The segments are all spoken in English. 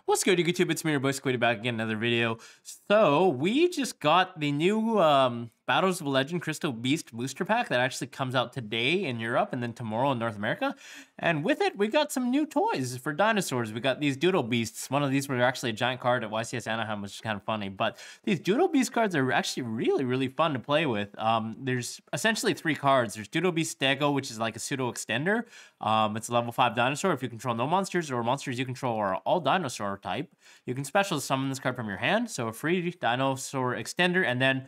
What's good, YouTube? It's me, your boy Squiddy, back again, another video. So, we just got the new Battles of Legend Crystal Beast booster pack that actually comes out today in Europe and then tomorrow in North America. And with it, we got some new toys for dinosaurs. We got these Doodle Beasts. One of these were actually a giant card at YCS Anaheim, which is kind of funny. But these Doodle Beast cards are actually really fun to play with. There's essentially three cards. There's Doodle Beast Stego, which is like a pseudo extender. It's a level 5 dinosaur. If you control no monsters or monsters you control are all dinosaur type, you can special summon this card from your hand. So a free dinosaur extender. And then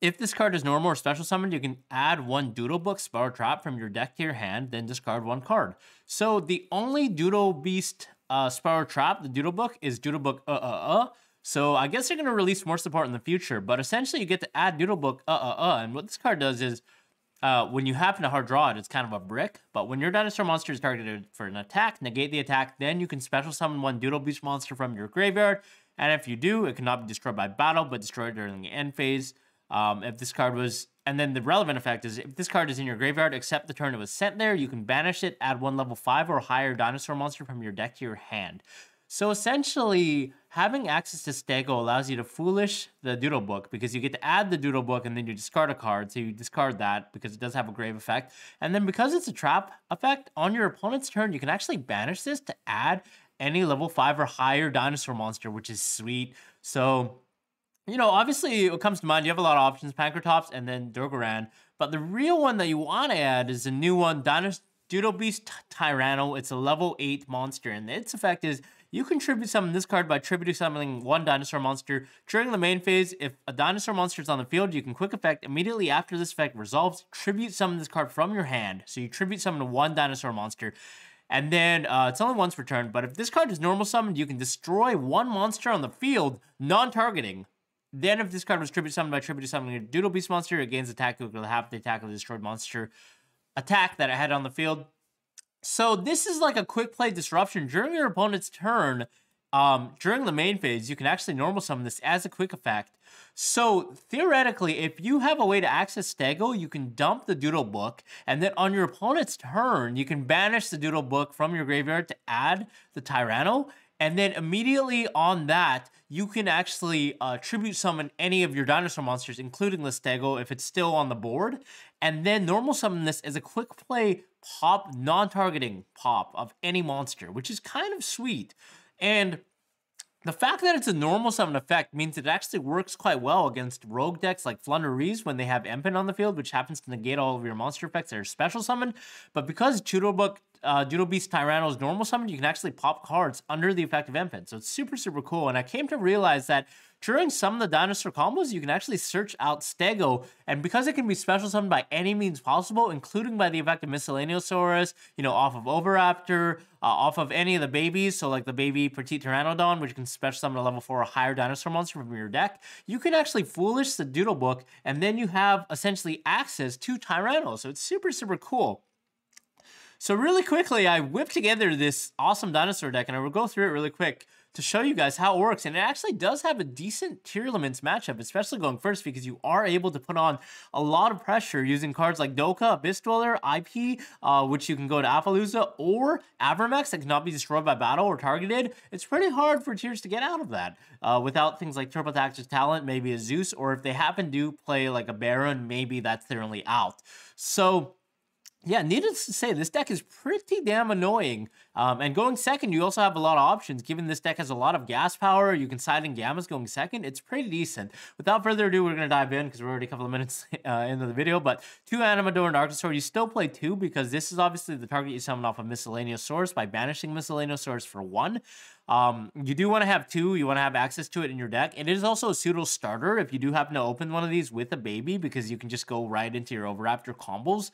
if this card is normal or special summoned, you can add one Doodle Book Spell Trap from your deck to your hand, then discard one card. So the only Doodle Beast Spell Trap, the Doodle Book, is Doodle Book So I guess they're going to release more support in the future, but essentially you get to add Doodle Book And what this card does is, when you happen to hard draw it, it's kind of a brick, but when your dinosaur monster is targeted for an attack, negate the attack, then you can special summon one Doodle Beast monster from your graveyard, and if you do, it cannot be destroyed by battle, but destroyed during the end phase. If this card was, and then the relevant effect is, if this card is in your graveyard, except the turn it was sent there, you can banish it, add one level 5 or higher dinosaur monster from your deck to your hand. So essentially, having access to Stego allows you to foolish the Doodle Book because you get to add the Doodle Book and then you discard a card. So you discard that because it does have a grave effect. And then because it's a trap effect, on your opponent's turn, you can actually banish this to add any level 5 or higher dinosaur monster, which is sweet. So, you know, obviously what comes to mind, you have a lot of options, Pankratops and then Durgaran. But the real one that you want to add is a new one, Doodle Beast Tyranno. It's a level 8 monster, and its effect is you can tribute summon this card by tribute summoning one dinosaur monster. During the main phase, if a dinosaur monster is on the field, you can quick effect immediately after this effect resolves, tribute summon this card from your hand. So you tribute summon one dinosaur monster. And then it's only once per turn, but if this card is normal summoned, you can destroy one monster on the field, non-targeting. Then if this card was tribute summoned by tribute summoning a Doodle Beast monster, it gains attack equal to half the attack of the destroyed monster attack that it had on the field. So this is like a quick play disruption during your opponent's turn. During the main phase, you can actually normal summon this as a quick effect. So theoretically, if you have a way to access Stego, you can dump the Doodle Book, and then on your opponent's turn, you can banish the Doodle Book from your graveyard to add the Tyranno. And then immediately on that, you can actually tribute summon any of your dinosaur monsters, including the Stego, if it's still on the board. And then normal summon this as a quick play pop, non-targeting pop of any monster, which is kind of sweet. And the fact that it's a normal summon effect means it actually works quite well against rogue decks like Flunderees when they have Empen on the field, which happens to negate all of your monster effects that are special summoned. But because Doodle Beast Tyranno's normal summon, you can actually pop cards under the effect of Empen. So it's super cool. And I came to realize that during some of the dinosaur combos, you can actually search out Stego, and because it can be special summoned by any means possible, including by the effect of Miscellaneosaurus, you know, off of Oviraptor, off of any of the babies, so like the baby Petite Pteranodon, which can special summon a level 4 or higher dinosaur monster from your deck, you can actually foolish the Doodle Book, and then you have essentially access to Tyranno. So it's super cool. So really quickly, I whipped together this awesome dinosaur deck, and I will go through it really quick to show you guys how it works. And it actually does have a decent Tearlaments matchup, especially going first, because you are able to put on a lot of pressure using cards like Doka, Abyss Dweller, IP, which you can go to Appaloosa, or Avermax that cannot be destroyed by battle or targeted. It's pretty hard for Tears to get out of that without things like Turbotactus Talent, maybe a Zeus, or if they happen to play like a Baron, maybe that's their only out. So yeah, needless to say, this deck is pretty damn annoying. And going second, you also have a lot of options. Given this deck has a lot of gas power, you can side in Gammas going second. It's pretty decent. Without further ado, we're going to dive in because we're already a couple of minutes into the video. But 2 Animador and Archosaur, you still play 2 because this is obviously the target you summon off of Miscellaneosaurus by banishing Miscellaneosaurus for 1. You do want to have 2. You want to have access to it in your deck. It is also a pseudo starter if you do happen to open one of these with a baby, because you can just go right into your Oviraptor combos.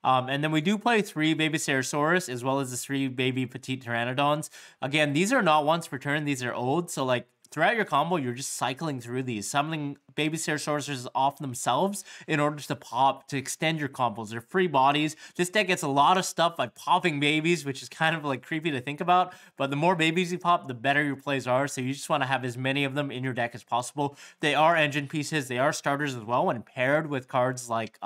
And then we do play 3 baby Ceratosaurus as well as the 3 baby Petite Pteranodons. Again, these are not once per turn. These are old. So like throughout your combo, you're just cycling through these, summoning baby Ceratosaurus off themselves in order to pop, to extend your combos. They're free bodies. This deck gets a lot of stuff by popping babies, which is kind of like creepy to think about. But the more babies you pop, the better your plays are. So you just want to have as many of them in your deck as possible. They are engine pieces. They are starters as well when paired with cards like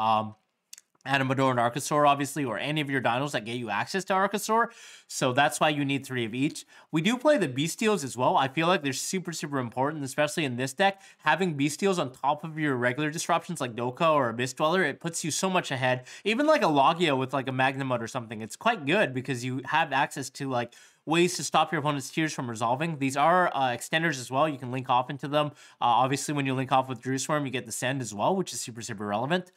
Animador and Archosaur, obviously, or any of your dinos that get you access to Archosaur. So that's why you need 3 of each. We do play the Bestials as well. I feel like they're super, super important, especially in this deck. Having Bestials on top of your regular disruptions like Doka or Abyss Dweller, it puts you so much ahead. Even like a Logia with like a Magnamud or something, it's quite good because you have access to like ways to stop your opponent's tears from resolving. These are extenders as well. You can link off into them. Obviously, when you link off with Drew Swarm, you get the Send as well, which is super, super relevant.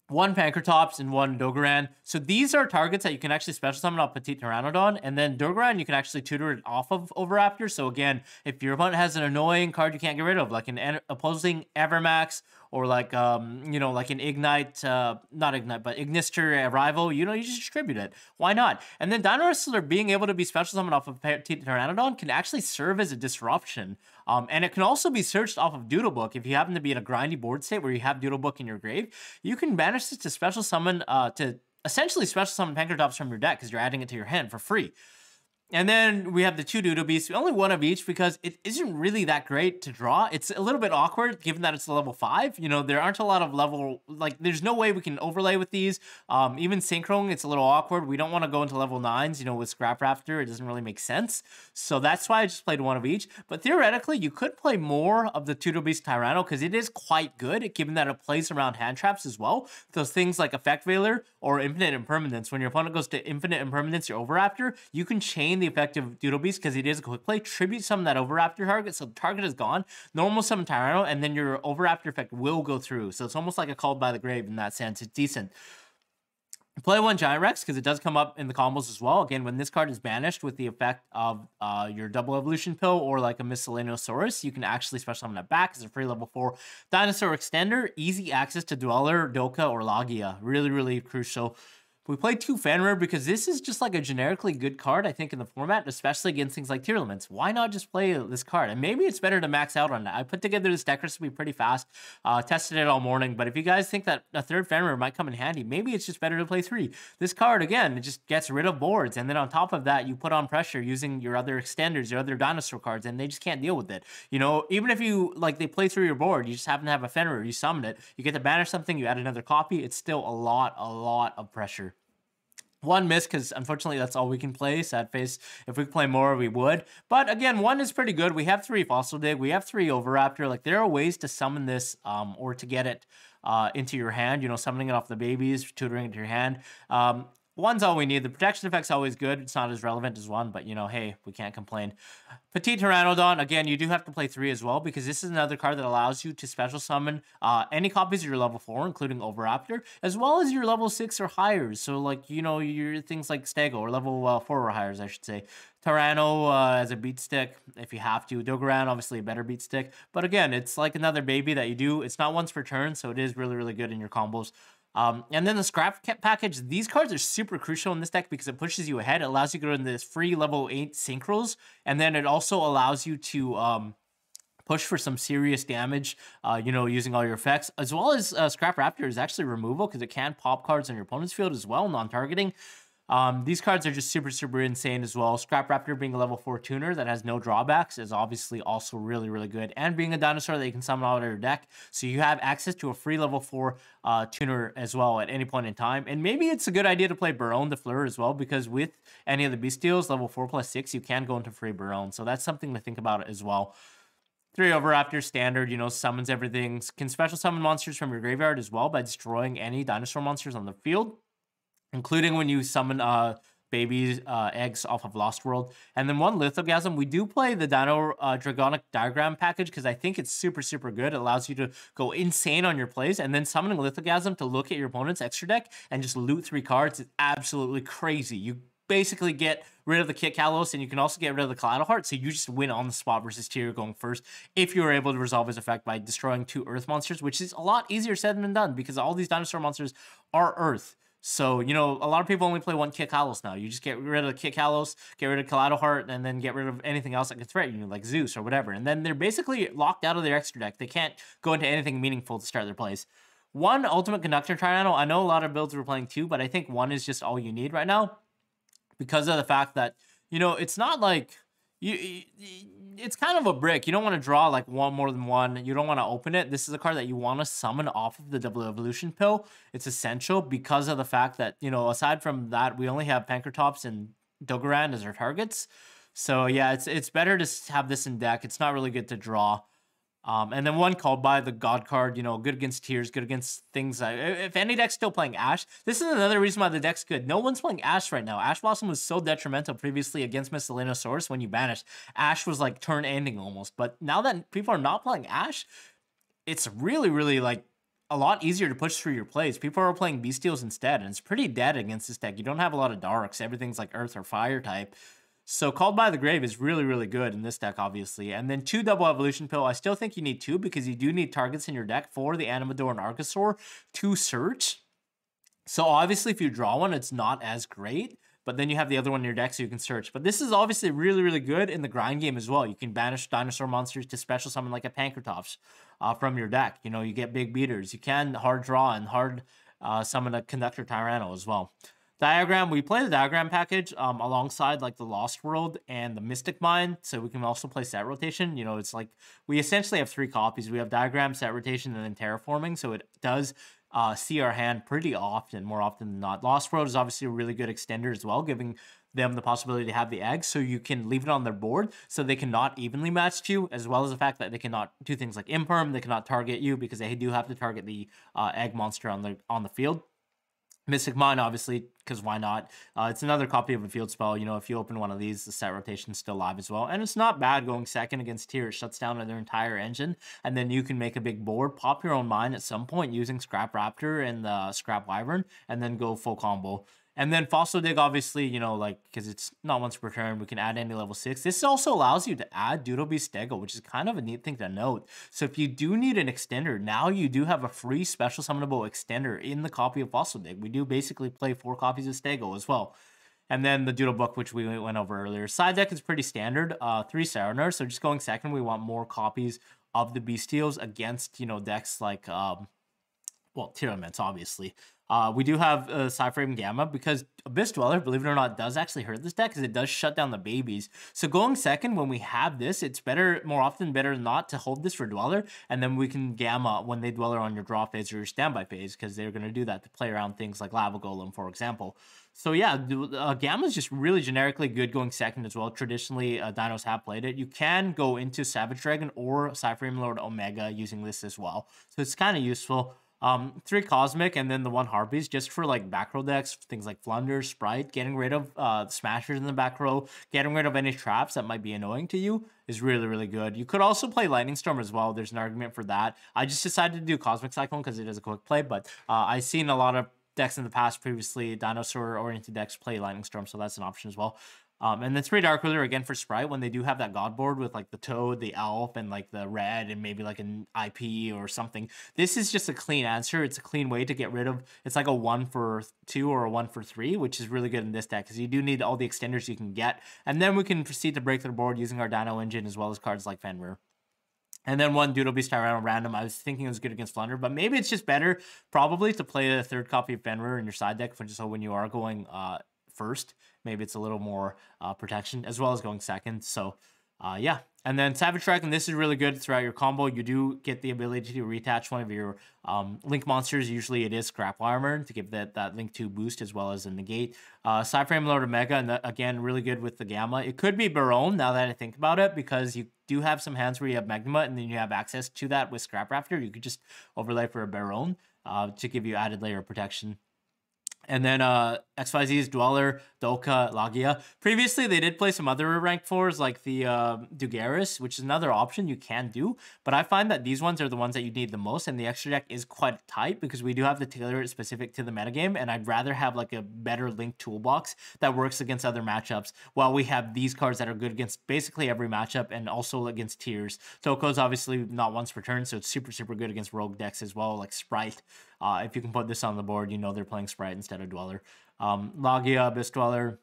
1 Pankratops and 1 Dogoran. So these are targets that you can actually special summon off Petite Pteranodon, and then Dogoran you can actually tutor it off of Overraptor. So again, if your opponent has an annoying card you can't get rid of, like an opposing Evermax, or like you know, like an Ignite, not Ignite, but Ignister rival, you know, you just distribute it. Why not? And then Dino Wrestler being able to be special summoned off of Petite Pteranodon can actually serve as a disruption. And it can also be searched off of Doodle Book. If you happen to be in a grindy board state where you have Doodle Book in your grave, you can banish this to special summon, to essentially special summon Pankratops from your deck because you're adding it to your hand for free. And then we have the 2 Doodle Beasts, only 1 of each because it isn't really that great to draw. It's a little bit awkward given that it's a level 5. You know, there aren't a lot of level, like there's no way we can overlay with these. Even synchroing, it's a little awkward. We don't want to go into level 9s, you know, with Scrap Raptor. It doesn't really make sense. So that's why I just played 1 of each. But theoretically, you could play more of the 2 Doodle Beast Tyranno because it is quite good, given that it plays around hand traps as well. Those things like Effect Veiler or Infinite Impermanence. When your opponent goes to Infinite Impermanence your Overraptor, you can chain the effective Doodle Beast because it is a quick play. Tribute summon that Overraptor target, so the target is gone. Normal summon Tyranno, and then your Overraptor effect will go through. So it's almost like a Called by the Grave in that sense. It's decent. Play 1 Giant Rex because it does come up in the combos as well. Again, when this card is banished with the effect of your double evolution pill or like a Miscellaneosaurus, you can actually special summon it back as a free level 4 Dinosaur Extender. Easy access to Dweller, Doka, or Logia. Really, really crucial. We played 2 Fenrir because this is just like a generically good card, I think, in the format, especially against things like Tearlaments. Why not just play this card? And maybe it's better to max out on that. I put together this deck recipe pretty fast, tested it all morning, but if you guys think that a 3rd Fenrir might come in handy, maybe it's just better to play 3. This card, again, it just gets rid of boards, and then on top of that, you put on pressure using your other extenders, your other dinosaur cards, and they just can't deal with it. You know, even if you, like, they play through your board, you just happen to have a Fenrir, you summon it, you get to banish something, you add another copy, it's still a lot of pressure. 1 miss because unfortunately that's all we can play. Sad face. If we could play more, we would. But again, 1 is pretty good. We have 3 Fossil Dig. We have 3 Overraptor. Like, there are ways to summon this or to get it into your hand. You know, summoning it off the babies, tutoring it to your hand. 1's all we need. The protection effect's always good. It's not as relevant as 1, but, you know, hey, we can't complain. Petite Pteranodon, again, you do have to play 3 as well, because this is another card that allows you to special summon any copies of your level 4, including Overraptor, as well as your level 6 or higher. So, like, you know, your things like Stego, or level 4 or higher, I should say. Tyranno as a beat stick, if you have to. Dogoran, obviously a better beat stick. But again, it's like another baby that you do. It's not once per turn, so it is really, really good in your combos. And then the scrap package, these cards are super crucial in this deck because it pushes you ahead. It allows you to go into this free level 8 synchros, and then it also allows you to push for some serious damage, you know, using all your effects, as well as Scrap Raptor is actually removal because it can pop cards on your opponent's field as well, non-targeting. These cards are just super, super insane as well. Scrap Raptor being a level 4 tuner that has no drawbacks is obviously also really, really good. And being a dinosaur that you can summon out of your deck. So you have access to a free level 4 tuner as well at any point in time. And maybe it's a good idea to play Baron de Fleur as well, because with any of the Bestials, level 4+6, you can go into free Baron. So that's something to think about as well. 3 Overraptor standard, you know, summons everything. Can special summon monsters from your graveyard as well by destroying any dinosaur monsters on the field, including when you summon babies, eggs off of Lost World. And then 1 Lithogasm. We do play the Dino Dragonic Diagram package because I think it's super, super good. It allows you to go insane on your plays, and then summoning Lithogasm to look at your opponent's extra deck and just loot 3 cards is absolutely crazy. You basically get rid of the Kit Kalos, and you can also get rid of the Kaleido Heart, so you just win on the spot versus Tyr going first if you were able to resolve his effect by destroying 2 Earth monsters, which is a lot easier said than done because all these dinosaur monsters are Earth. So, you know, a lot of people only play 1 Kit Kalos now. You just get rid of the Kit Kalos, get rid of Kaleido Heart, and then get rid of anything else that can threaten you, like Zeus or whatever. And then they're basically locked out of their extra deck. They can't go into anything meaningful to start their plays. 1 Ultimate Conductor Tyranno. I know a lot of builds were playing 2, but I think 1 is just all you need right now, because of the fact that, you know, it's not like It's kind of a brick. You don't want to draw like one more than one. You don't want to open it. This is a card that you want to summon off of the double evolution pill. It's essential because of the fact that, you know, aside from that, we only have Pankratops and Dogoran as our targets. So yeah, it's better to have this in deck. It's not really good to draw. And then one called by the God card, you know, good against Tears, good against things like, if any deck's still playing Ash, this is another reason why the deck's good. No one's playing Ash right now. Ash Blossom was so detrimental previously against Miscellaneosaurus when you banished. Ash was like turn ending almost. But now that people are not playing Ash, it's really, really like a lot easier to push through your plays. People are playing Bestials instead, and it's pretty dead against this deck. You don't have a lot of darks. Everything's like Earth or Fire type. So Called by the Grave is really, really good in this deck, obviously. And then 2 double evolution pill. I still think you need 2 because you do need targets in your deck for the Animador and Archosaur to search. So obviously, if you draw one, it's not as great. But then you have the other one in your deck so you can search. But this is obviously really, really good in the grind game as well. You can banish dinosaur monsters to special summon like a Pankratops from your deck. You know, you get big beaters. You can hard draw and hard summon a Conductor Tyranno as well. Diagram, we play the Diagram package alongside like the Lost World and the Mystic Mind, so we can also play set rotation. You know, it's like we essentially have 3 copies. We have Diagram, set rotation, and then terraforming, so it does see our hand pretty often, more often than not. Lost World is obviously a really good extender as well, giving them the possibility to have the egg, so you can leave it on their board so they cannot evenly match you, as well as the fact that they cannot do things like imperm, they cannot target you because they do have to target the egg monster on the field. Mystic Mind, obviously, because why not? It's another copy of a field spell. You know, if you open one of these, the set rotation's still live as well. And it's not bad going second against Tier. It shuts down their entire engine. And then you can make a big board, pop your own mine at some point using Scrap Raptor and the Scrap Wyvern, and then go full combo. And then Fossil Dig, obviously, you know, like, because it's not once per turn, we can add any level 6. This also allows you to add Doodle Stego, which is kind of a neat thing to note. So if you do need an extender, now you do have a free special summonable extender in the copy of Fossil Dig. We do basically play 4 copies of Stego as well. And then the Doodle Book, which we went over earlier. Side deck is pretty standard, 3 Saranor. So just going second, we want more copies of the Bestials against, you know, decks like, well, Tearlaments, obviously. We do have Cyframe Gamma because Abyss Dweller, believe it or not, does actually hurt this deck because it does shut down the babies. So going second when we have this, it's better, more often better than not to hold this for Dweller, and then we can Gamma when they Dweller on your draw phase or your standby phase because they're going to do that to play around things like Lava Golem, for example. So yeah, Gamma is just really generically good going second as well. Traditionally, Dinos have played it. You can go into Savage Dragon or Cyframe Lord Omega using this as well. So it's kind of useful. 3 Cosmic and then the 1 Harpies just for like back row decks, things like Flunder, Sprite, getting rid of Smashers in the back row, getting rid of any traps that might be annoying to you is really, really good. You could also play Lightning Storm as well. There's an argument for that. I just decided to do Cosmic Cyclone because it is a quick play, but I've seen a lot of decks in the past previously, Dinosaur-oriented decks play Lightning Storm, so that's an option as well. And then 3 Dark Ruler again for Sprite when they do have that God board with like the Toad, the Elf, and like the Red, and maybe like an IP or something. This is just a clean answer. It's a clean way to get rid of. It's like a 1 for 2 or a 1 for 3, which is really good in this deck because you do need all the extenders you can get. And then we can proceed to break the board using our Dino Engine as well as cards like Fenrir. And then 1 Doodle Beast Tyranno random. I was thinking it was good against Flunder, but maybe it's just better probably to play a 3rd copy of Fenrir in your side deck, so when you are going first, maybe it's a little more protection as well as going second. So yeah, and then Savage Dragon, this is really good throughout your combo. You do get the ability to reattach one of your link monsters. Usually it is Scrap Armor to give that link 2 boost as well as a negate. Cyframe Lord Omega, and again, really good with the Gamma. It could be Baron now that I think about it, because you do have some hands where you have Magnema and then you have access to that with Scrap Raptor. You could just overlay for a Baron to give you added layer of protection. And then XYZ's Dweller, Doka, Lagia. Previously, they did play some other rank 4s like the Dugaris, which is another option you can do. But I find that these ones are the ones that you need the most, and the extra deck is quite tight because we do have to tailor it specific to the metagame, and I'd rather have like a better Link toolbox that works against other matchups, while we have these cards that are good against basically every matchup and also against tiers. Toko's obviously not once per turn, so it's super, super good against rogue decks as well, like Sprite. If you can put this on the board, you know they're playing Sprite instead of Dweller. Lagia, Abyss Dweller.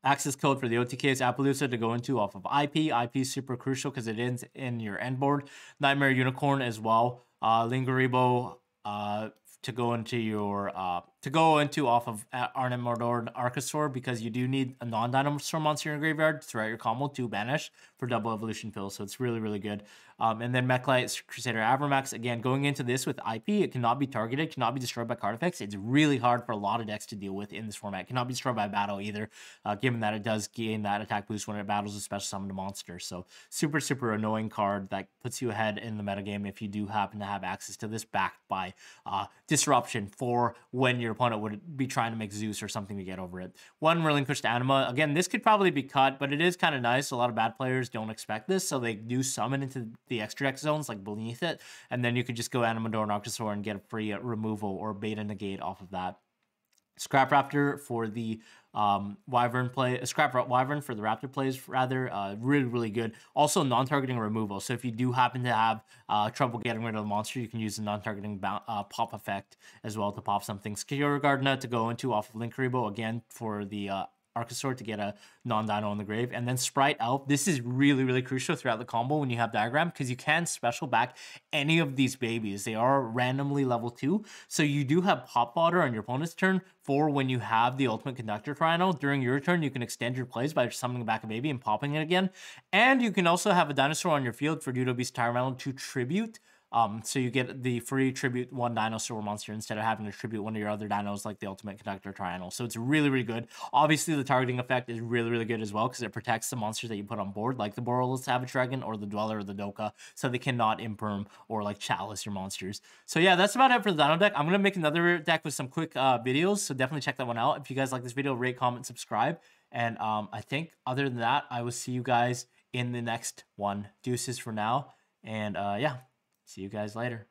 Access code for the OTKs, Appaloosa to go into off of IP. IP is super crucial because it ends in your end board. Nightmare Unicorn as well. Lingaribo to go into your to go into off of Arnimordor and Archosaur, because you do need a non-Dinosaur monster in your graveyard throughout your combo to banish for double evolution pills. So it's really, really good. And then Mechlite, Crusader Avramax, again, going into this with IP, it cannot be targeted, cannot be destroyed by card effects. It's really hard for a lot of decks to deal with in this format. It cannot be destroyed by battle either, given that it does gain that attack boost when it battles a special summoned monster. So super, super annoying card that puts you ahead in the metagame if you do happen to have access to this, backed by disruption for when your opponent would be trying to make Zeus or something to get over it. One relinquished Anima. Again, this could probably be cut, but it is kind of nice. A lot of bad players don't expect this, so they do summon into the extra X zones like beneath it, and then you could just go Animador and Archosaur and get a free removal or beta negate off of that. Scrap Raptor for the Wyvern play, Scrap Wyvern for the Raptor plays rather, really, really good. Also non-targeting removal. So if you do happen to have trouble getting rid of the monster, you can use the non-targeting pop effect as well to pop something. Secure Gardena to go into off of Linkuriboh again for the Archosaur to get a non-dino on the grave. And then Sprite Elf. This is really, really crucial throughout the combo when you have Diagram, because you can special back any of these babies. They are randomly level 2. So you do have pop fodder on your opponent's turn for when you have the Ultimate Conductor Triangle. During your turn, you can extend your plays by summoning back a baby and popping it again. And you can also have a dinosaur on your field for Doodle Beast Tyranno to tribute. So you get the free tribute one dinosaur monster instead of having to tribute one of your other dinos like the Ultimate Conductor Triangle. So it's really, really good. Obviously, the targeting effect is really, really good as well, because it protects the monsters that you put on board, like the Boreal Savage Dragon or the Dweller or the Doka, so they cannot imperm or like chalice your monsters. So yeah, that's about it for the dino deck. I'm going to make another deck with some quick videos, so definitely check that one out. If you guys like this video, rate, comment, subscribe. And I think other than that, I will see you guys in the next one. Deuces for now. And yeah. See you guys later.